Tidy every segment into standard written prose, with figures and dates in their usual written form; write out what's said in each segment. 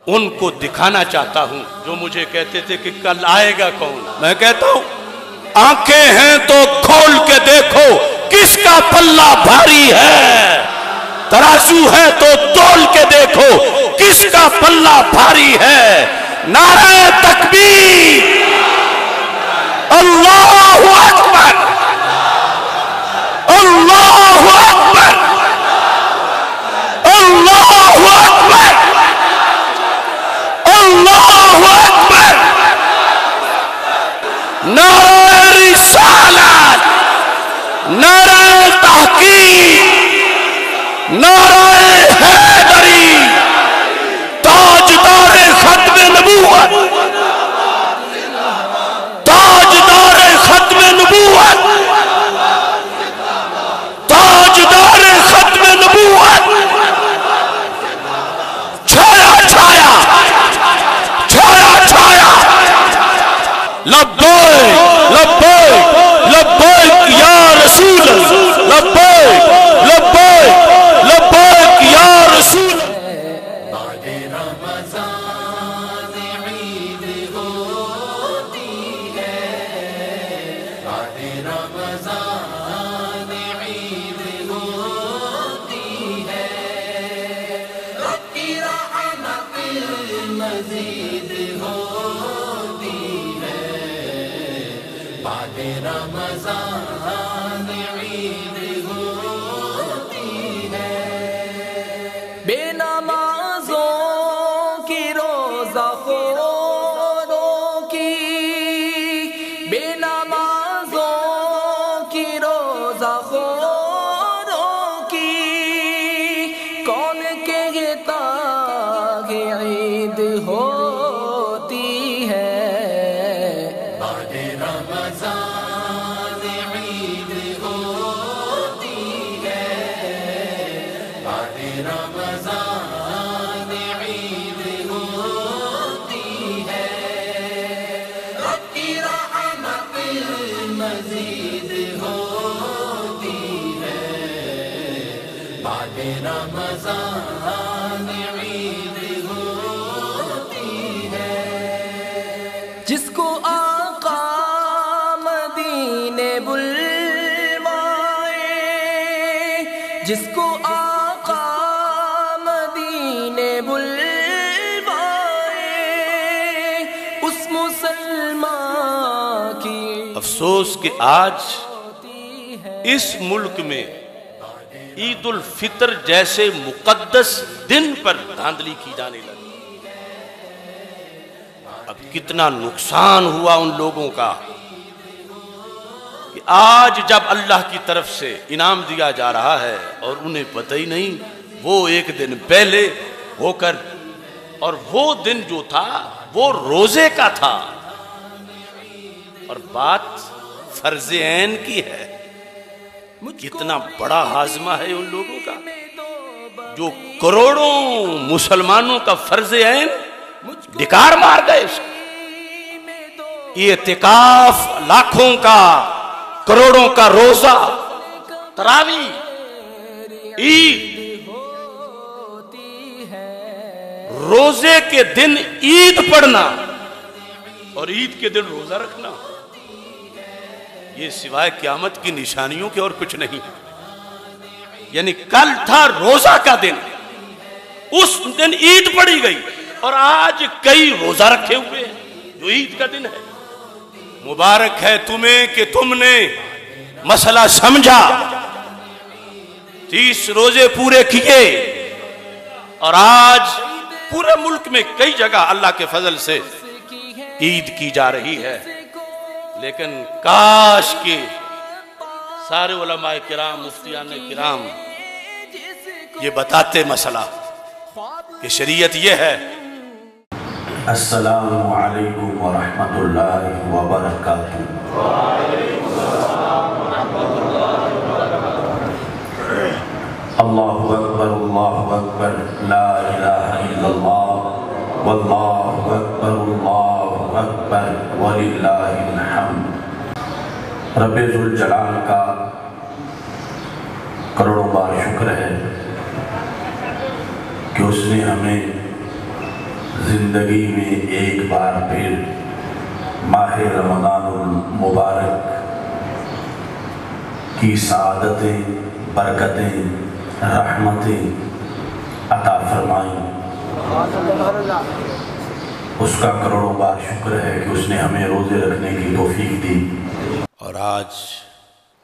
उनको दिखाना चाहता हूं जो मुझे कहते थे कि कल आएगा कौन। मैं कहता हूं आंखें हैं तो खोल के देखो किसका पल्ला भारी है, तराजू है तो तोल के देखो किसका पल्ला भारी है। नारे तकबीर, अल्लाहु अकबर, अल्लाहु अकबर, अल्लाहु अकबर, अल्लाहु अकबर। नारे रिसालत, नारे तहकीक, नारे हैदरी, ताजदारे खत्मे नबूवत, ताजदारे खत्मे नबूवत, ताजदारे खत्मे नबूवत। छाया छाया, छाया छाया, लब्बैक लब्बैक लब्बैक या रसूल, लब्बैक लब्बैक लब्बैक या रसूल। जिसको आका मदीने बुलवाए, जिसको आका मदीने बुलवाए, उस मुसलमान की अफसोस कि आज इस मुल्क में ईद उल फितर जैसे मुकद्दस दिन पर धांधली की जाने लगी। अब कितना नुकसान हुआ उन लोगों का कि आज जब अल्लाह की तरफ से इनाम दिया जा रहा है और उन्हें पता ही नहीं वो एक दिन पहले होकर, और वो दिन जो था वो रोजे का था और बात फर्ज़े ऐन की है। कितना बड़ा हाजमा है उन लोगों का जो करोड़ों मुसलमानों का फर्ज़े ऐन धिकार मार गए। ये इतिकाफ, लाखों का, करोड़ों का रोजा, तरावी, ईद, रोजे के दिन ईद पढ़ना और ईद के दिन रोजा रखना, ये सिवाय क़यामत की निशानियों के और कुछ नहीं। यानी कल था रोजा का दिन, उस दिन ईद पढ़ी गई और आज कई रोजा रखे हुए हैं जो ईद का दिन है। मुबारक है तुम्हें कि तुमने मसला समझा, 30 रोजे पूरे किए और आज पूरे मुल्क में कई जगह अल्लाह के फजल से ईद की जा रही है। लेकिन काश के सारे उलमाए किराम, मुफ्तियान किराम ये बताते मसला कि शरीयत ये है। अस्सलामु अलैकुम व रहमतुल्लाहि व बरकातुहू। अल्लाहु अकबर ला इलाहा इल्लल्लाह वल्लाहु अकबर वलिल्लाहिल हम्द। रब्बे ज़ुल जलाल का करोड़ों बार शुक्र है कि उसने हमें ज़िंदगी में एक बार फिर माह रमज़ानुल मुबारक की सआदतें, बरकतें, रहमतें अता फरमाई। उसका करोड़ों बार शुक्र है कि उसने हमें रोज़े रखने की तौफीक दी। और आज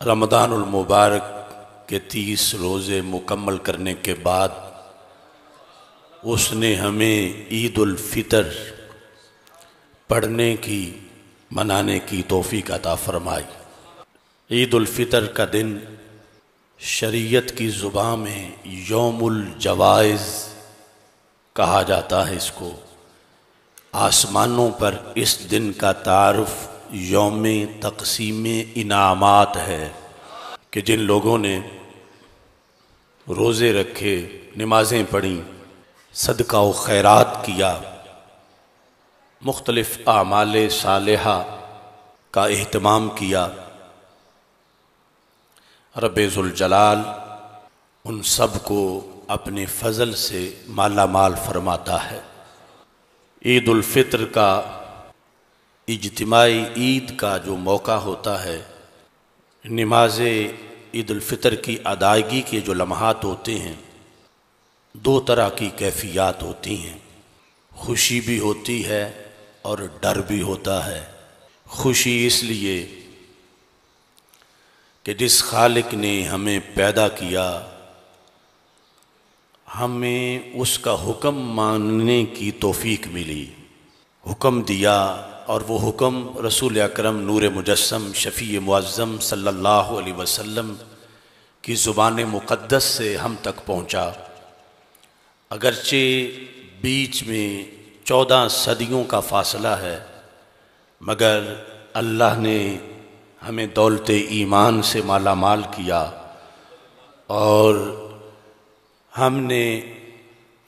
रमज़ानुल मुबारक के 30 रोज़े मुकम्मल करने के बाद उसने हमें ईद उल फितर पढ़ने की, मनाने की तौफीक अता फरमाई। ईद उल फितर का दिन शरीयत की ज़ुबान में यौमुल जवाइज़ कहा जाता है। इसको आसमानों पर इस दिन का तारुफ यौम तक़सीम इनामात है कि जिन लोगों ने रोज़े रखे, नमाज़ें पढ़ीं, सदका व खैरात किया, मुख्तलिफ़ आमाल सालिहा का एहतमाम किया, रब्बे ज़ुल जलाल उन सब को अपने फ़ज़ल से माला माल फरमाता है। ईद उल फ़ितर का इज्तिमाई ईद का जो मौका होता है, नमाज़ ईद उल फ़ितर की अदायगी के जो लम्हात होते हैं, दो तरह की कैफियत होती हैं। खुशी भी होती है और डर भी होता है। खुशी इसलिए कि जिस खालिक ने हमें पैदा किया, हमें उसका हुक्म मानने की तौफीक मिली, हुक्म दिया, और वो हुक्म रसूल अकरम नूर मुजस्सम शफ़ी मुअज़्ज़म सल्लल्लाहु अलैहि वसल्लम की ज़ुबान मुक़द्दस से हम तक पहुँचा। अगरचे बीच में 14 सदियों का फ़ासला है, मगर अल्लाह ने हमें दौलत ईमान से माला माल किया और हमने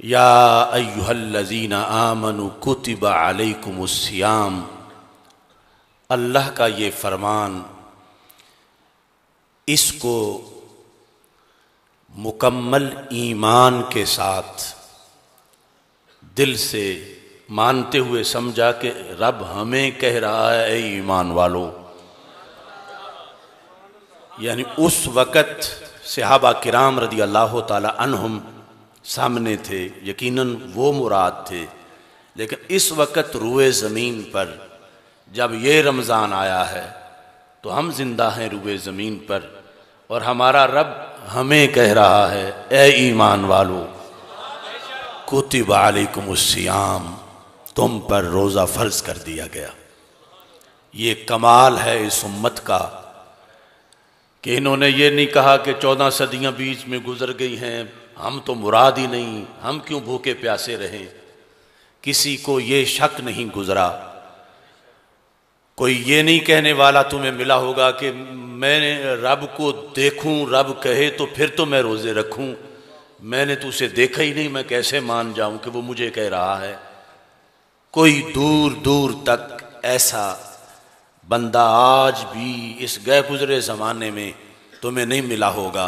या अय्युहल्लज़ीना आमनु कुतिबा अलैकुमुस्सियाम, अल्लाह का ये फरमान, इसको मुकम्मल ईमान के साथ दिल से मानते हुए समझा कि रब हमें कह रहा है ऐ ईमान वालों। यानी उस वक़्त सहाबा किराम रदी अल्लाह ताला अन्हुम सामने थे, यकीनन वो मुराद थे, लेकिन इस वक़्त रुए ज़मीन पर जब ये रमज़ान आया है तो हम ज़िंदा हैं रुए ज़मीन पर, और हमारा रब हमें कह रहा है ऐ ईमान वालों, कुतिबा अलैकुमुस्सियाम, तुम पर रोज़ा फ़र्ज़ कर दिया गया। ये कमाल है इस उम्मत का कि इन्होंने ये नहीं कहा कि 14 सदियाँ बीच में गुजर गई हैं, हम तो मुराद ही नहीं, हम क्यों भूखे प्यासे रहें। किसी को ये शक नहीं गुजरा, कोई ये नहीं कहने वाला तुम्हें मिला होगा कि मैंने रब को देखूं, रब कहे तो फिर तो मैं रोज़े रखूं, मैंने तो उसे देखा ही नहीं, मैं कैसे मान जाऊं कि वो मुझे कह रहा है। कोई दूर दूर तक ऐसा बंदा आज भी इस गए गुजरे ज़माने में तुम्हें नहीं मिला होगा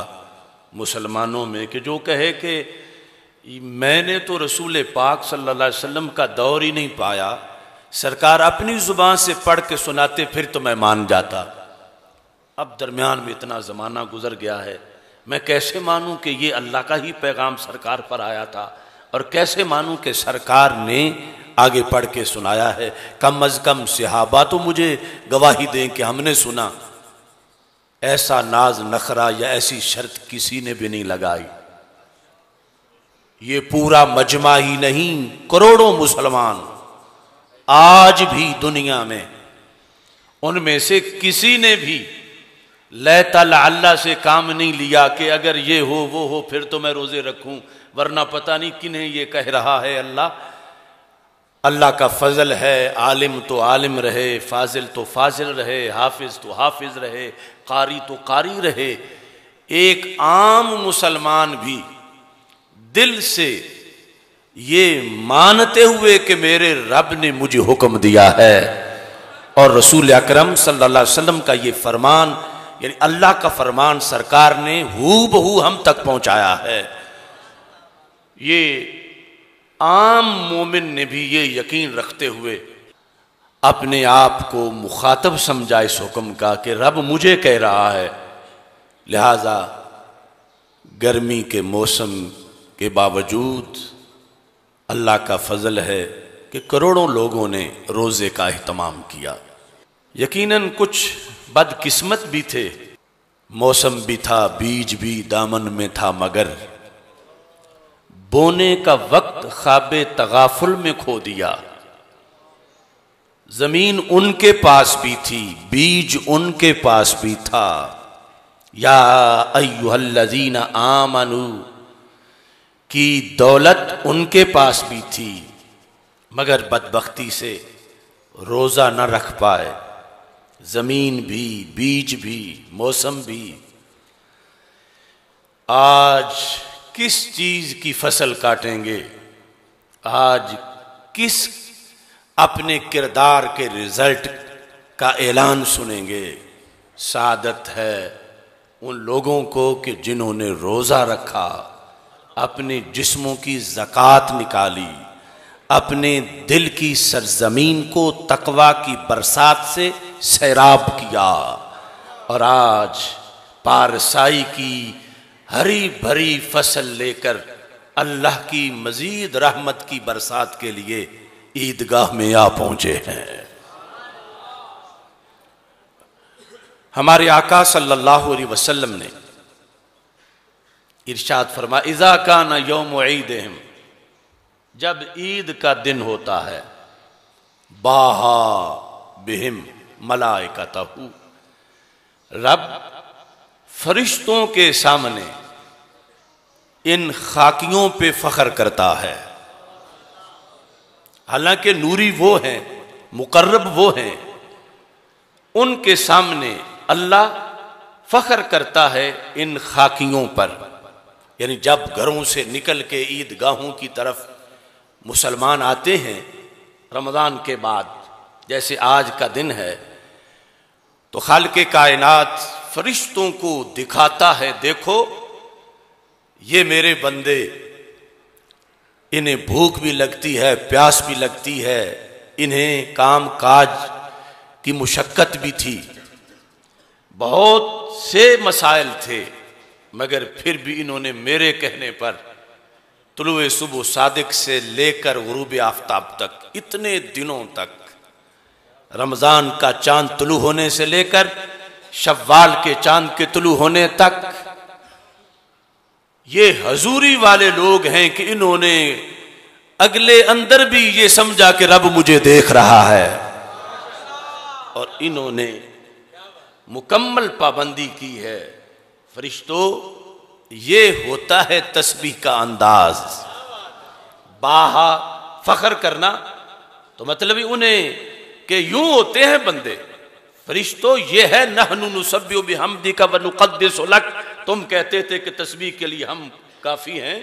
मुसलमानों में कि जो कहे कि मैंने तो रसूल पाक सल्लल्लाहु अलैहि वसल्लम का दौर ही नहीं पाया, सरकार अपनी ज़ुबान से पढ़ के सुनाते फिर तो मैं मान जाता। अब दरमियान में इतना ज़माना गुजर गया है, मैं कैसे मानूं कि ये अल्लाह का ही पैगाम सरकार पर आया था, और कैसे मानूं कि सरकार ने आगे पढ़ के सुनाया है। कम अज़ कम सहाबा तो मुझे गवाही दें कि हमने सुना। ऐसा नाज नखरा या ऐसी शर्त किसी ने भी नहीं लगाई। ये पूरा मजमा ही नहीं, करोड़ों मुसलमान आज भी दुनिया में, उनमें से किसी ने भी अल्लाह से काम नहीं लिया कि अगर ये हो वो हो फिर तो मैं रोजे रखूं, वरना पता नहीं किन्हें ये कह रहा है अल्लाह। अल्लाह का फजल है, आलिम तो आलिम रहे, फाजिल तो फाजिल रहे, हाफिज तो हाफिज रहे, कारी तो कारी रहे। एक आम मुसलमान भी दिल से ये मानते हुए कि मेरे रब ने मुझे हुक्म दिया है, और रसूल अकरम सल्लल्लाहु अलैहि वसल्लम का ये फरमान, यानी अल्लाह का फरमान सरकार ने हूबहू हम तक पहुंचाया है। ये عام مومن نے بھی یہ یقین رکھتے ہوئے اپنے آپ کو مخاطب سمجھا اس حکم کا کہ رب مجھے کہہ رہا ہے، لہذا گرمی کے موسم کے باوجود اللہ کا فضل ہے کہ کروڑوں لوگوں نے روزے کا اہتمام کیا۔ یقیناً کچھ بدقسمت بھی تھے، موسم بھی تھا، بیج بھی دامن میں تھا، مگر بونے کا وقت خواب تغافل میں کھو دیا۔ زمین ان کے پاس بھی تھی، بیج ان کے پاس بھی تھا، یا ایھا الذین آمنوا کی دولت ان کے پاس بھی تھی، مگر بدبختی سے روزہ نہ رکھ پائے، زمین بھی، بیج بھی، موسم بھی۔ آج کس چیز کی فصل کاٹیں گے؟ آج کس اپنے کردار کے رزلٹ کا اعلان سنیں گے؟ سعادت ہے ان لوگوں کو کہ جنہوں نے روزہ رکھا، اپنے جسموں کی زکوٰۃ نکالی، اپنے دل کی سرزمین کو تقویٰ کی برسات سے سیراب کیا، اور آج پارسائی کی ہری بھری فصل لے کر اللہ کی مزید رحمت کی برسات کے لیے عیدگاہ میں آ پہنچے ہیں۔ ہمارے آقا صلی اللہ علیہ وسلم نے ارشاد فرمایا، اذا کان یوم عیدہم، جب عید کا دن ہوتا ہے، باہا بہم ملائکتہ، رب فرشتوں کے سامنے ان خاکیوں پہ فخر کرتا ہے۔ حالانکہ نوری وہ ہیں، مقرب وہ ہیں، ان کے سامنے اللہ فخر کرتا ہے ان خاکیوں پر۔ یعنی جب گھروں سے نکل کے عیدگاہوں کی طرف مسلمان آتے ہیں رمضان کے بعد، جیسے آج کا دن ہے، تو خالق کائنات فرشتوں کو دکھاتا ہے، دیکھو یہ میرے بندے، انہیں بھوک بھی لگتی ہے، پیاس بھی لگتی ہے، انہیں کام کاج کی مشقت بھی تھی، بہت سے مسائل تھے، مگر پھر بھی انہوں نے میرے کہنے پر طلوع صبح صادق سے لے کر غروب آفتاب تک، اتنے دنوں تک، رمضان کا چاند طلوع ہونے سے لے کر شوال کے چاند کے طلوع ہونے تک، یہ حضوری والے لوگ ہیں کہ انہوں نے اگلے اندر بھی یہ سمجھا کہ رب مجھے دیکھ رہا ہے، اور انہوں نے مکمل پابندی کی ہے۔ فرشتوں، یہ ہوتا ہے تسبیح کا انداز، باہا فخر کرنا، تو مطلب انہیں کہ یوں ہوتے ہیں بندے۔ فرشتوں، یہ ہے نحن نسبح بحمدک ونقدس لک، تم کہتے تھے کہ تسبیح کے لیے ہم کافی ہیں،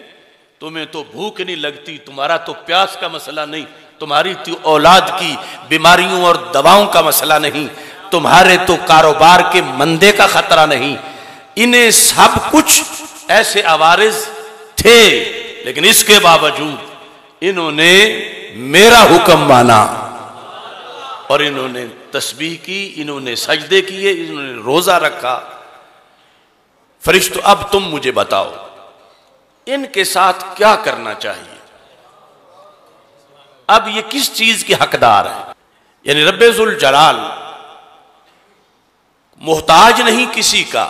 تمہیں تو بھوک نہیں لگتی، تمہارا تو پیاس کا مسئلہ نہیں، تمہاری تو اولاد کی بیماریوں اور دواؤں کا مسئلہ نہیں، تمہارے تو کاروبار کے مندے کا خطرہ نہیں۔ انہیں سب کچھ ایسے عوارض تھے، لیکن اس کے باوجود انہوں نے میرا حکم مانا، اور انہوں نے تسبیح کی، انہوں نے سجدے کیے، انہوں نے روزہ رکھا۔ فرشتوں، اب تم مجھے بتاؤ ان کے ساتھ کیا کرنا چاہیے؟ اب یہ کس چیز کے حقدار ہیں؟ یعنی رب ذوالجلال محتاج نہیں کسی کا،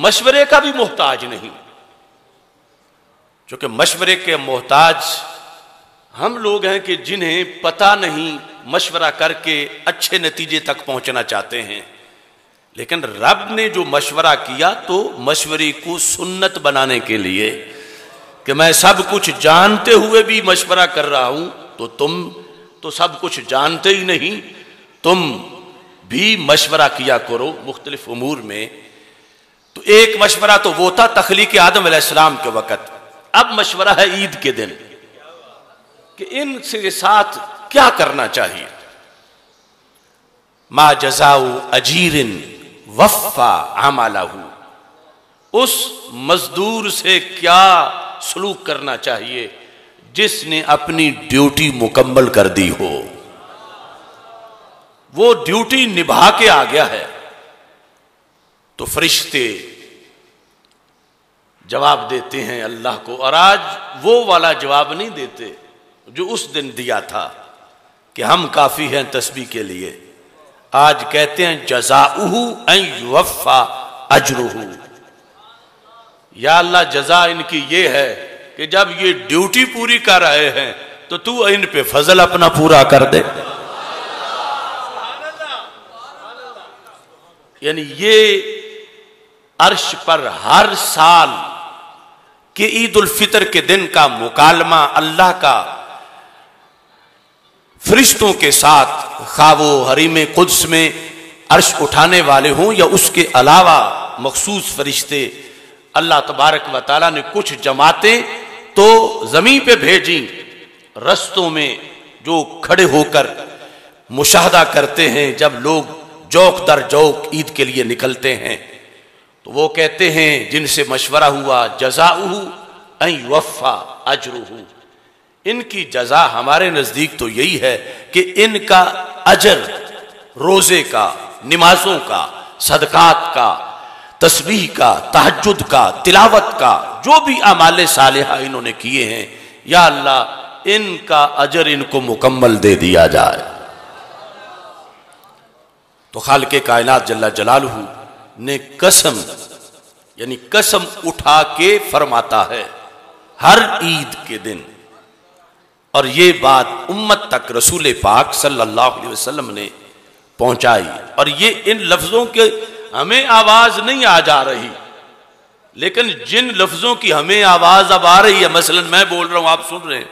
مشورے کا بھی محتاج نہیں، چونکہ مشورے کے محتاج ہم لوگ ہیں کہ جنہیں پتہ نہیں، مشورہ کر کے اچھے نتیجے تک پہنچنا چاہتے ہیں، لیکن رب نے جو مشورہ کیا تو مشورے کو سنت بنانے کے لیے کہ میں سب کچھ جانتے ہوئے بھی مشورہ کر رہا ہوں، تو تم تو سب کچھ جانتے ہی نہیں، تم بھی مشورہ کیا کرو مختلف امور میں۔ تو ایک مشورہ تو وہ تھا تخلیق آدم علیہ السلام کے وقت، اب مشورہ ہے عید کے دن کہ ان کے ساتھ کیا کرنا چاہیے۔ ما جزاء اجیر وفا عملہ، اس مزدور سے کیا سلوک کرنا چاہیے جس نے اپنی ڈیوٹی مکمل کر دی ہو، وہ ڈیوٹی نبھا کے آ گیا ہے، تو فرشتے جواب دیتے ہیں اللہ کو، اور آج وہ والا جواب نہیں دیتے جو اس دن دیا تھا کہ ہم کافی ہیں تسبیح کے لیے۔ آج کہتے ہیں جزاؤہ ان یوفا اجرہ، یا اللہ جزا ان کی یہ ہے کہ جب یہ ڈیوٹی پوری کر رہے ہیں تو ان پہ فضل اپنا پورا کر دے۔ یعنی یہ عرش پر ہر سال کہ عید الفطر کے دن کا مکالمہ اللہ کا فرشتوں کے ساتھ، خواہ وہ حریم قدس میں عرش اٹھانے والے ہوں یا اس کے علاوہ مخصوص فرشتے، اللہ تبارک و تعالیٰ نے کچھ جماعتیں تو زمین پہ بھیجیں، رستوں میں جو کھڑے ہو کر مشاہدہ کرتے ہیں جب لوگ جوک در جوک عید کے لیے نکلتے ہیں، تو وہ کہتے ہیں جن سے مشورہ ہوا جزاؤہ ان یوفا اجرہ، ان کی جزا ہمارے نزدیک تو یہی ہے کہ ان کا اجر، روزے کا، نمازوں کا، صدقات کا، تسبیح کا، تہجد کا، تلاوت کا، جو بھی اعمال صالحہ انہوں نے کیے ہیں، یا اللہ ان کا اجر ان کو مکمل دے دیا جائے۔ تو خالق کائنات جل جلالہ نے قسم، یعنی قسم اٹھا کے فرماتا ہے ہر عید کے دن، اور یہ بات امت تک رسول پاک صلی اللہ علیہ وسلم نے پہنچائی، اور یہ ان لفظوں کے ہمیں آواز نہیں آ جا رہی، لیکن جن لفظوں کی ہمیں آواز اب آ رہی ہے، مثلا میں بول رہا ہوں آپ سن رہے ہیں،